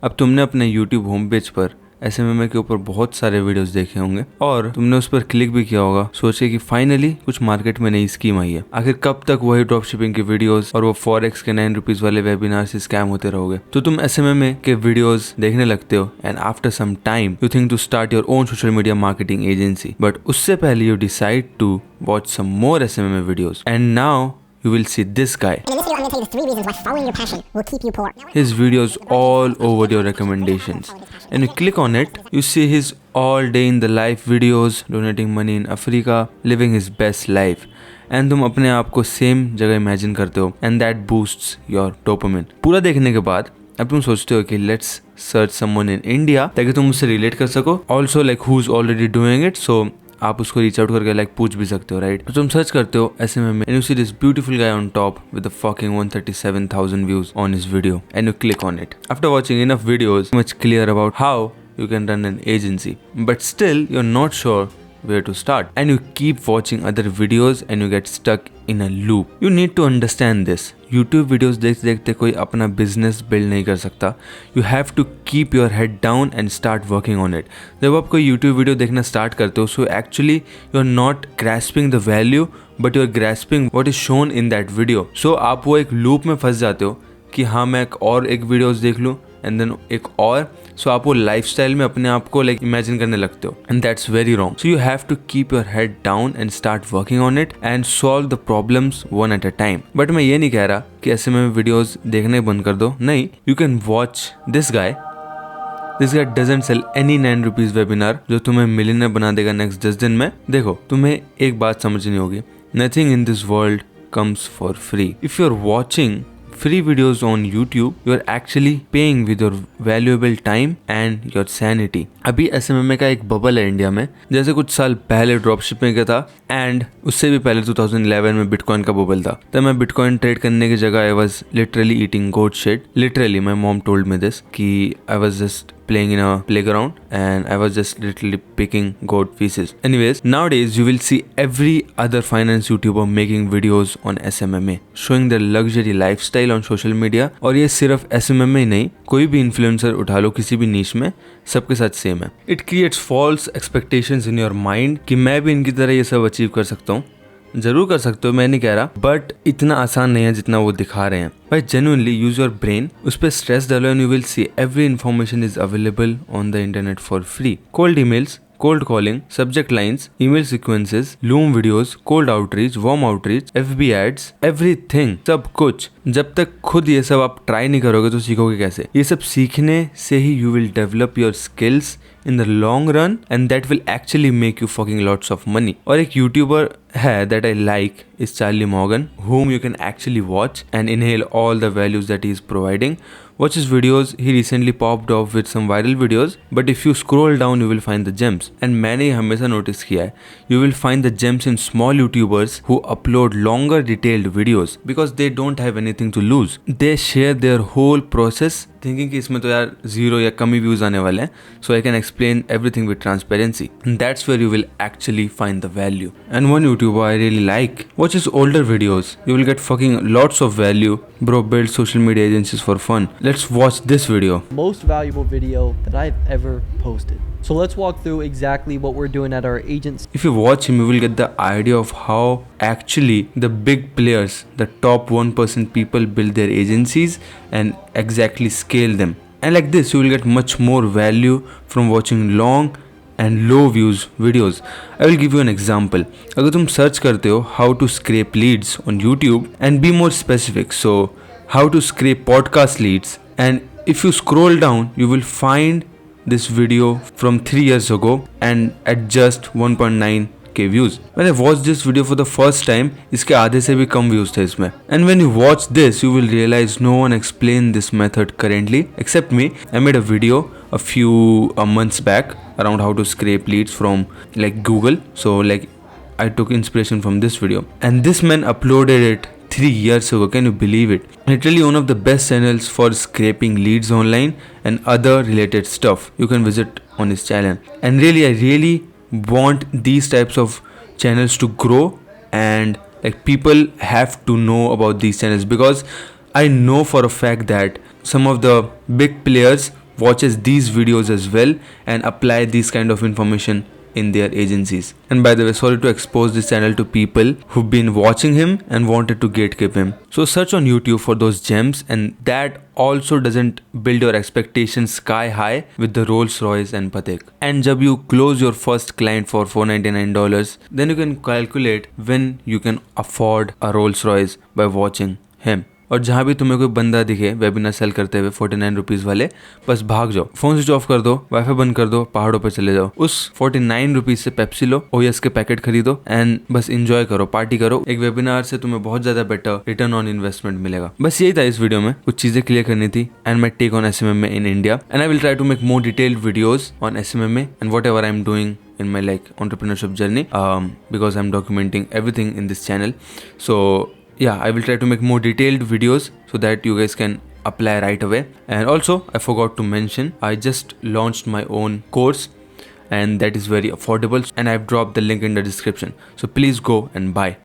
अब तुमने अपने YouTube होम पेज पर SMMA के ऊपर बहुत सारे वीडियोस देखे होंगे और तुमने उस पर क्लिक भी किया होगा, सोचे कि फाइनली कुछ मार्केट में नई स्कीम आई है। आखिर कब तक वही ड्रॉप शिपिंग के वीडियोस और वो फॉरेक्स के 9 रुपीज वाले वेबिनार से स्कैम होते रहोगे। तो तुम SMMA के वीडियोस देखने लगते हो and after some time you think to start your own social media marketing agency, but उससे पहले you decide to watch some more SMMA videos and now you will see this guy. In this video, I'm going to tell you the 3 reasons why following your passion will keep you poor. His videos all over your recommendations. And you click on it, you see his all day in the life videos, donating money in Africa, living his best life. And तुम अपने आप को same जगह imagine करते हो and that boosts your dopamine. पूरा देखने के बाद अब तुम सोचते हो कि let's search someone in India ताकि तुम उससे रिलेट कर सको. Also like who's already doing it, so आप उसको रीच आउट करके लाइक पूछ भी सकते हो, राइट? तो तुम सर्च करते हो SMMA and you see this beautiful guy on top with the fucking 137,000 views on his video and you click on it. After watching enough videos much clear about how you can run an agency, but still you're not sure where to start and you keep watching other videos and you get stuck in a loop. You need to understand this. YouTube videos देखते देखते कोई अपना business build नहीं कर सकता. You have to keep your head down and start working on it. जब आप कोई YouTube video देखना start करते हो, so actually you're not grasping the value but you're grasping what is shown in that video. So आप वो एक loop में फंस जाते हो कि हाँ मैं एक videos देख लूँ एंड देन एक और, सो आप वो लाइफस्टाइल में अपने आप को लाइक इमेजिन करने लगते हो and that's very wrong. So you have to keep your head down and start working on it and solve the problems one at a time. But मैं ये नहीं कह रहा कि ऐसे में वीडियोस देखने बंद कर दो, नहीं. You can watch this guy doesn't sell any 9 rupees webinar जो तुम्हें मिलियनर बना देगा नेक्स्ट 10 दिन में. देखो, तुम्हें एक बात समझनी होगी, nothing in this world comes for free. If you are watching free videos on YouTube, you are actually paying with your valuable time and your sanity. अभी SMMA का एक बबल है इंडिया में, जैसे कुछ साल पहले ड्रॉप शिपिंग का था एंड उससे भी पहले 2011 में बिटकॉइन का बबल था. तब मैं बिटकॉइन ट्रेड करने की जगह I was literally eating goat shit. Literally my mom told me this कि I was just playing in a playground and I was just literally picking goat pieces. Anyways, nowadays you will see every other finance YouTuber making videos on SMMA, showing their luxury lifestyle on social media. और ये सिर्फ SMMA ही नहीं, कोई भी influencer उठा लो किसी भी नीश में, सबके साथ सेम है. It creates false expectations in your mind कि मैं भी इनकी तरह ये सब अचीव कर सकता हूँ. जरूर कर सकते हो, मैं नहीं कह रहा, बट इतना आसान नहीं है जितना वो दिखा रहे हैं. भाई जेन्युइनली यूज योर ब्रेन, उस पर स्ट्रेस डालो and you will see every information is available on the internet for free. Cold emails, cold calling, subject lines, email sequences, Loom videos, cold outreach, warm outreach, FB ads, everything, सब कुछ. जब तक खुद ये सब आप try नहीं करोगे तो सीखोगे कैसे? ये सब सीखने से ही you will develop your skills in the long run and that will actually make you fucking lots of money. और एक YouTuber है that I like is Charlie Morgan, whom you can actually watch and inhale all the values that he is providing. Watch his videos. He recently popped off with some viral videos, but if you scroll down you will find the gems. And मैंने हमेशा notice किया है, you will find the gems in small YouTubers who upload longer detailed videos because they don't have anything to lose. They share their whole process thinking कि इसमें तो यार 0 या कम ही views आने वाले हैं, so I can explain everything with transparency. And that's where you will actually find the value. And one YouTuber I really like, watch his older videos. You will get fucking lots of value. Bro, build social media agencies for fun. Let's watch this video. Most valuable video that I've ever posted. So let's walk through exactly what we're doing at our agency. If you watch him, you will get the idea of how actually the big players, the top 1% people build their agencies and exactly scale them. And like this, you will get much more value from watching long and low views videos. I will give you an example. अगर तुम search करते हो how to scrape leads on YouTube and be more specific, so how to scrape podcast leads, and if you scroll down you will find this video from 3 years ago and at just 1.9k views. When I watched this video for the first time, इसके आधे से भी कम views थे इसमें. And when you watch this, you will realize no one explained this method currently except me. I made a video a few months back around how to scrape leads from like Google. So like I took inspiration from this video. And this man uploaded it 3 years ago. Can you believe it? Literally one of the best channels for scraping leads online and other related stuff. You can visit on his channel. And really, I really want these types of channels to grow and like people have to know about these channels because I know for a fact that some of the big players watches these videos as well and apply this kind of information in their agencies. And by the way, sorry to expose this channel to people who've been watching him and wanted to gatekeep him. So search on YouTube for those gems, and that also doesn't build your expectations sky high with the Rolls Royce and Patek. And जब you close your first client for $499, then you can calculate when you can afford a Rolls Royce by watching him. और जहाँ भी तुम्हें कोई बंदा दिखे webinar cell करते हुए 49 रुपीज़ वाले, बस भाग जाओ, फोन स्विच ऑफ कर दो, वाईफाई बंद कर दो, पहाड़ों पे चले जाओ, उस 49 रुपीज़ से पेप्सी लो, ओएस के पैकेट खरीदो एंड बस इंजॉय करो, पार्टी करो। एक वेबिनार से तुम्हें बहुत ज़्यादा बेटर रिटर्न ऑन इन्वेस्टमेंट मिलेगा। बस यही था इस वीडियो में, कुछ चीज़ें क्लियर करनी थी and my take on SMMA in India, and I will try to make more detailed videos on SMMA and whatever I'm doing in my like entrepreneurship journey, because I'm documenting everything in this channel. So yeah, I will try to make more detailed videos so that you guys can apply right away. And also I forgot to mention, I just launched my own course and that is very affordable, and I've dropped the link in the description, so please go and buy.